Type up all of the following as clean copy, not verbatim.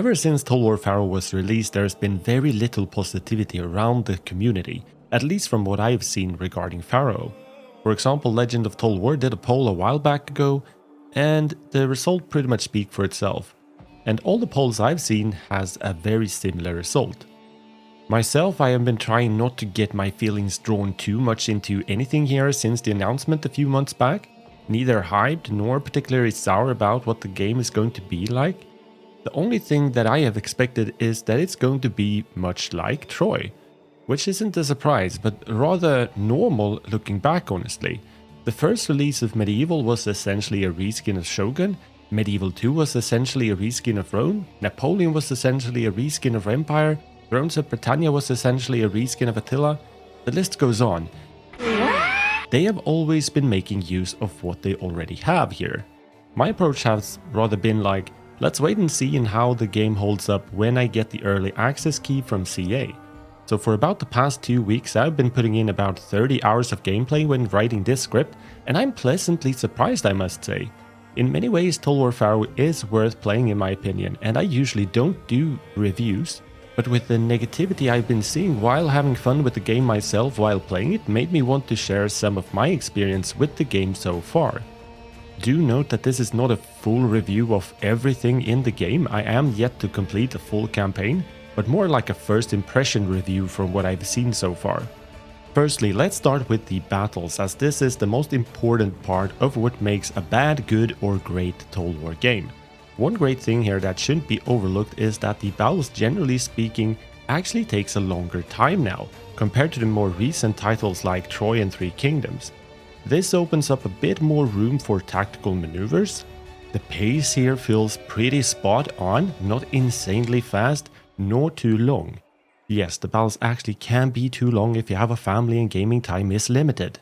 Ever since Total War Pharaoh was released, there's been very little positivity around the community, at least from what I've seen regarding Pharaoh. For example, Legend of Total War did a poll a while back ago, and the result pretty much speak for itself. And all the polls I've seen has a very similar result. Myself, I have been trying not to get my feelings drawn too much into anything here since the announcement a few months back, neither hyped nor particularly sour about what the game is going to be like. The only thing that I have expected is that it's going to be much like Troy, which isn't a surprise, but rather normal looking back honestly. The first release of Medieval was essentially a reskin of Shogun, Medieval 2 was essentially a reskin of Rome, Napoleon was essentially a reskin of Empire, Thrones of Britannia was essentially a reskin of Attila, the list goes on. They have always been making use of what they already have here. My approach has rather been like, let's wait and see in how the game holds up when I get the early access key from CA. So for about the past 2 weeks I've been putting in about 30 hours of gameplay when writing this script, and I'm pleasantly surprised, I must say. In many ways Total War Pharaoh is worth playing in my opinion, and I usually don't do reviews, but with the negativity I've been seeing while having fun with the game myself while playing it made me want to share some of my experience with the game so far. Do note that this is not a full review of everything in the game, I am yet to complete a full campaign, but more like a first impression review from what I've seen so far. Firstly, let's start with the battles, as this is the most important part of what makes a bad, good or great Total War game. One great thing here that shouldn't be overlooked is that the battles, generally speaking, actually takes a longer time now, compared to the more recent titles like Troy and Three Kingdoms. This opens up a bit more room for tactical maneuvers. The pace here feels pretty spot on, not insanely fast, nor too long. Yes, the battles actually can be too long if you have a family and gaming time is limited.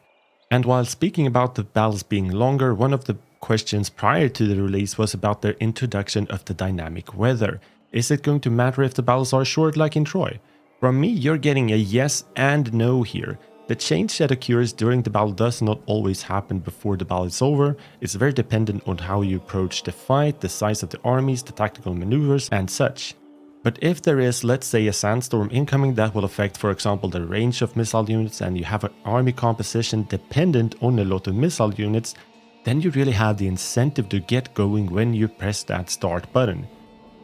And while speaking about the battles being longer, one of the questions prior to the release was about their introduction of the dynamic weather. Is it going to matter if the battles are short like in Troy? From me, you're getting a yes and no here. The change that occurs during the battle does not always happen before the battle is over. It's very dependent on how you approach the fight, the size of the armies, the tactical maneuvers and such. But if there is, let's say, a sandstorm incoming that will affect, for example, the range of missile units, and you have an army composition dependent on a lot of missile units, then you really have the incentive to get going when you press that start button.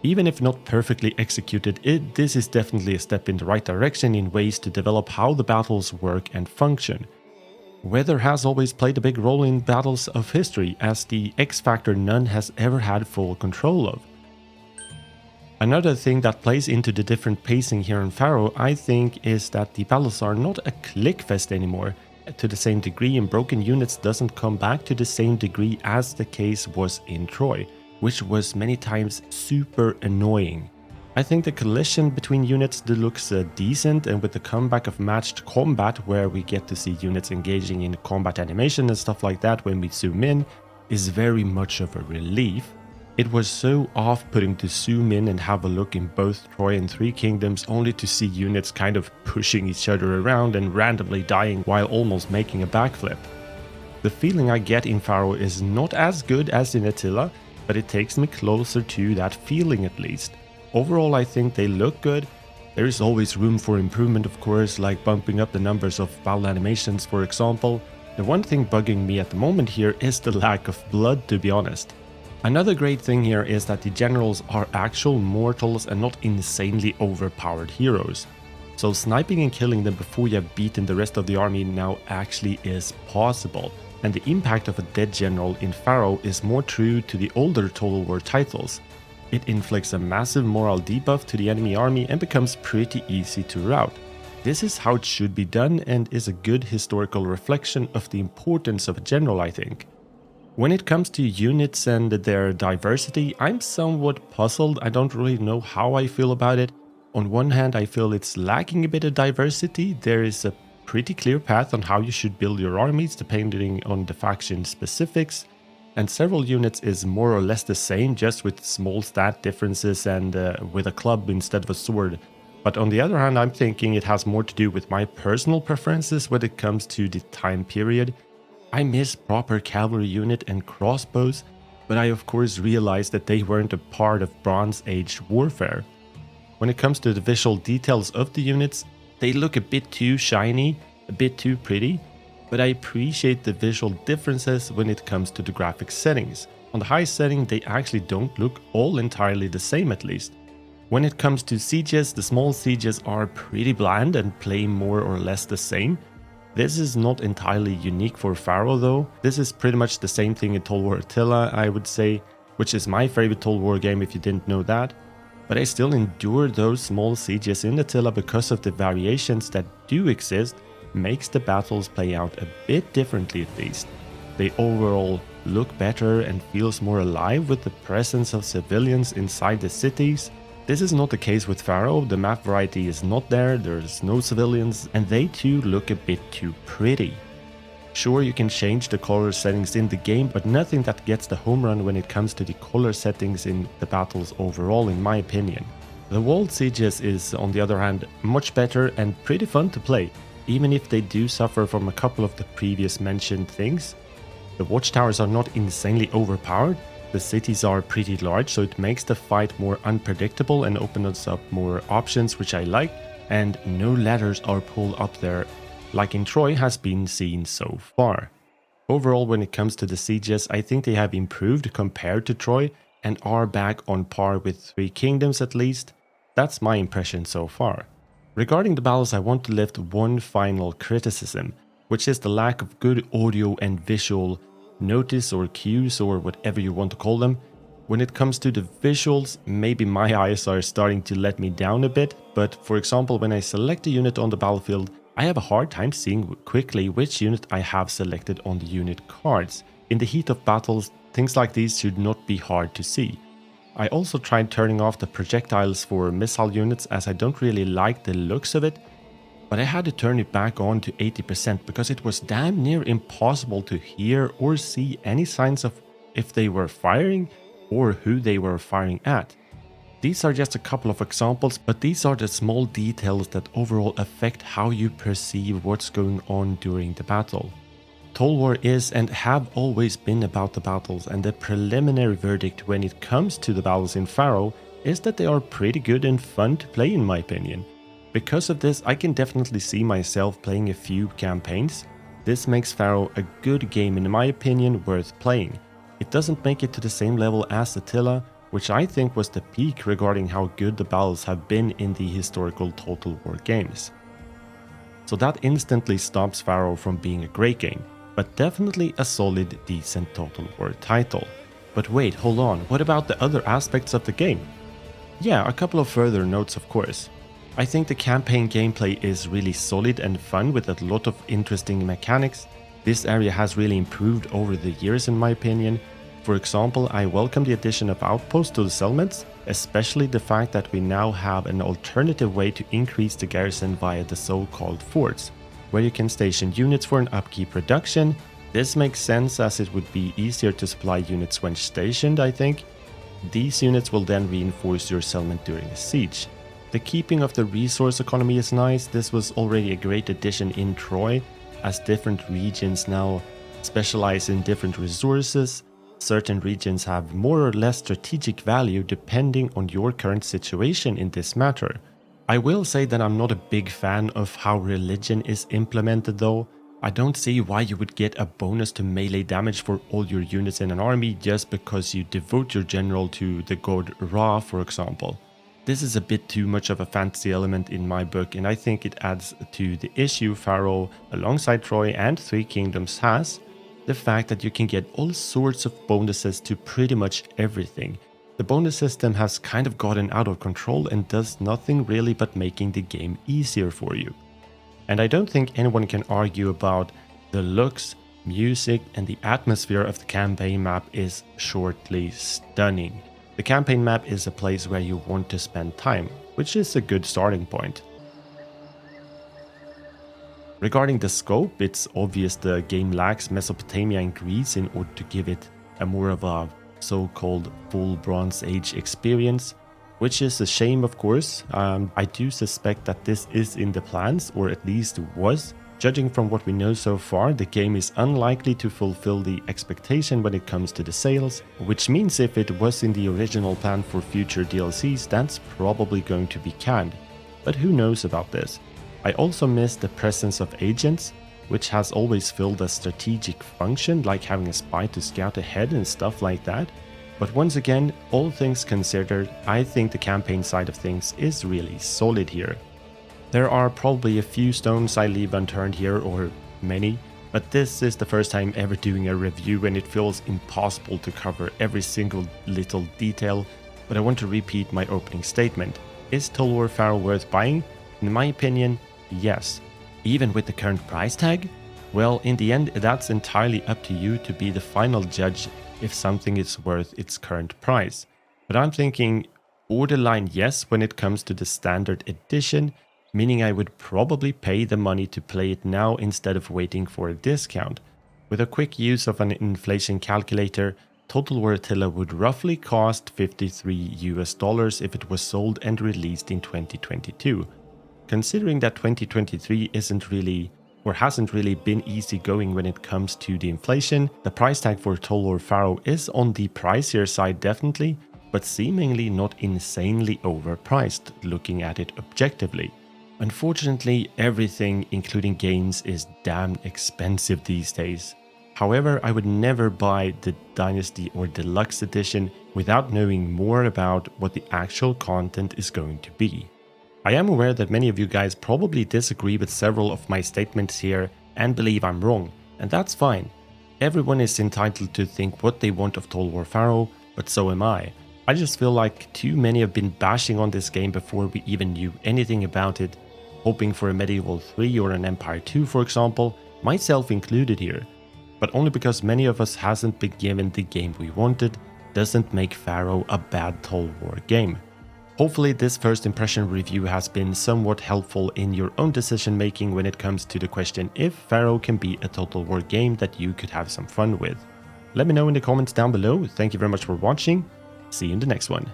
Even if not perfectly executed, this is definitely a step in the right direction in ways to develop how the battles work and function. Weather has always played a big role in battles of history as the X factor none has ever had full control of. Another thing that plays into the different pacing here in Pharaoh, I think, is that the battles are not a clickfest anymore to the same degree, and broken units doesn't come back to the same degree as the case was in Troy, which was many times super annoying. I think the collision between units looks decent, and with the comeback of matched combat where we get to see units engaging in combat animation and stuff like that when we zoom in, is very much of a relief. It was so off-putting to zoom in and have a look in both Troy and Three Kingdoms only to see units kind of pushing each other around and randomly dying while almost making a backflip. The feeling I get in Pharaoh is not as good as in Attila, but it takes me closer to that feeling at least. Overall, I think they look good. There is always room for improvement, of course, like bumping up the numbers of battle animations, for example. The one thing bugging me at the moment here is the lack of blood, to be honest. Another great thing here is that the generals are actual mortals and not insanely overpowered heroes. So sniping and killing them before you have beaten the rest of the army now actually is possible. And the impact of a dead general in Pharaoh is more true to the older Total War titles. It inflicts a massive moral debuff to the enemy army and becomes pretty easy to rout. This is how it should be done and is a good historical reflection of the importance of a general, I think. When it comes to units and their diversity, I'm somewhat puzzled. I don't really know how I feel about it. On one hand, I feel it's lacking a bit of diversity. There is a pretty clear path on how you should build your armies depending on the faction specifics, and several units is more or less the same, just with small stat differences and with a club instead of a sword. But on the other hand, I'm thinking it has more to do with my personal preferences when it comes to the time period. I miss proper cavalry unit and crossbows. but I of course realized that they weren't a part of Bronze Age warfare. When it comes to the visual details of the units, they look a bit too shiny, a bit too pretty, but I appreciate the visual differences when it comes to the graphics settings. On the high setting, they actually don't look all entirely the same at least. When it comes to sieges, the small sieges are pretty bland and play more or less the same. This is not entirely unique for Pharaoh though. This is pretty much the same thing in Total War Attila, I would say, which is my favorite Total War game if you didn't know that. But I still endure those small sieges in Attila because of the variations that do exist, makes the battles play out a bit differently at least. They overall look better and feels more alive with the presence of civilians inside the cities. This is not the case with Pharaoh, the map variety is not there, there's no civilians, and they too look a bit too pretty. Sure, you can change the color settings in the game, but nothing that gets the home run when it comes to the color settings in the battles overall, in my opinion. The walled sieges is, on the other hand, much better and pretty fun to play, even if they do suffer from a couple of the previous mentioned things. The watchtowers are not insanely overpowered, the cities are pretty large, so it makes the fight more unpredictable and opens up more options, which I like, and no ladders are pulled up there like in Troy has been seen so far. Overall, when it comes to the sieges, I think they have improved compared to Troy and are back on par with Three Kingdoms at least. That's my impression so far. Regarding the battles, I want to lift one final criticism, which is the lack of good audio and visual notice or cues or whatever you want to call them. When it comes to the visuals, maybe my eyes are starting to let me down a bit, but for example, when I select a unit on the battlefield, I have a hard time seeing quickly which unit I have selected on the unit cards. In the heat of battles, things like these should not be hard to see. I also tried turning off the projectiles for missile units as I don't really like the looks of it, but I had to turn it back on to 80% because it was damn near impossible to hear or see any signs of if they were firing or who they were firing at. These are just a couple of examples, but these are the small details that overall affect how you perceive what's going on during the battle. Total War is and have always been about the battles, and the preliminary verdict when it comes to the battles in Pharaoh is that they are pretty good and fun to play in my opinion. Because of this, I can definitely see myself playing a few campaigns. This makes Pharaoh a good game in my opinion, worth playing. It doesn't make it to the same level as Attila, which I think was the peak regarding how good the battles have been in the historical Total War games. So that instantly stops Pharaoh from being a great game, but definitely a solid, decent Total War title. But wait, hold on, what about the other aspects of the game? Yeah, a couple of further notes of course. I think the campaign gameplay is really solid and fun with a lot of interesting mechanics. This area has really improved over the years in my opinion. For example, I welcome the addition of outposts to the settlements, especially the fact that we now have an alternative way to increase the garrison via the so-called forts, where you can station units for an upkeep reduction. This makes sense as it would be easier to supply units when stationed, I think. These units will then reinforce your settlement during a siege. The keeping of the resource economy is nice. This was already a great addition in Troy, as different regions now specialize in different resources. Certain regions have more or less strategic value depending on your current situation in this matter. I will say that I'm not a big fan of how religion is implemented though. I don't see why you would get a bonus to melee damage for all your units in an army just because you devote your general to the god Ra, for example. This is a bit too much of a fantasy element in my book, and I think it adds to the issue Pharaoh, alongside Troy and Three Kingdoms, has. The fact that you can get all sorts of bonuses to pretty much everything. The bonus system has kind of gotten out of control and does nothing really but making the game easier for you. And I don't think anyone can argue about the looks, music, and the atmosphere of the campaign map is shortly stunning. The campaign map is a place where you want to spend time, which is a good starting point. Regarding the scope, it's obvious the game lacks Mesopotamia and Greece in order to give it a more of a so-called full Bronze Age experience, which is a shame of course. I do suspect that this is in the plans, or at least was. Judging from what we know so far, the game is unlikely to fulfill the expectation when it comes to the sales, which means if it was in the original plan for future DLCs, that's probably going to be canned. But who knows about this? I also miss the presence of agents, which has always filled a strategic function, like having a spy to scout ahead and stuff like that. But once again, all things considered, I think the campaign side of things is really solid here. There are probably a few stones I leave unturned here, or many, but this is the first time ever doing a review and it feels impossible to cover every single little detail, but I want to repeat my opening statement. Is Total War Pharaoh worth buying? In my opinion, yes. Even with the current price tag? Well, in the end, that's entirely up to you to be the final judge if something is worth its current price. But I'm thinking borderline yes when it comes to the standard edition, meaning I would probably pay the money to play it now instead of waiting for a discount. With a quick use of an inflation calculator, Total War Attila would roughly cost $53 if it was sold and released in 2022. Considering that 2023 isn't really or hasn't really been easy going when it comes to the inflation, the price tag for Total War Pharaoh is on the pricier side definitely, but seemingly not insanely overpriced looking at it objectively. Unfortunately, everything, including games, is damn expensive these days. However, I would never buy the Dynasty or Deluxe edition without knowing more about what the actual content is going to be. I am aware that many of you guys probably disagree with several of my statements here and believe I'm wrong, and that's fine. Everyone is entitled to think what they want of Total War Pharaoh, but so am I. I just feel like too many have been bashing on this game before we even knew anything about it, hoping for a Medieval 3 or an Empire 2 for example, myself included here. But only because many of us hasn't been given the game we wanted, doesn't make Pharaoh a bad Total War game. Hopefully this first impression review has been somewhat helpful in your own decision making when it comes to the question if Pharaoh can be a Total War game that you could have some fun with. Let me know in the comments down below. Thank you very much for watching. See you in the next one.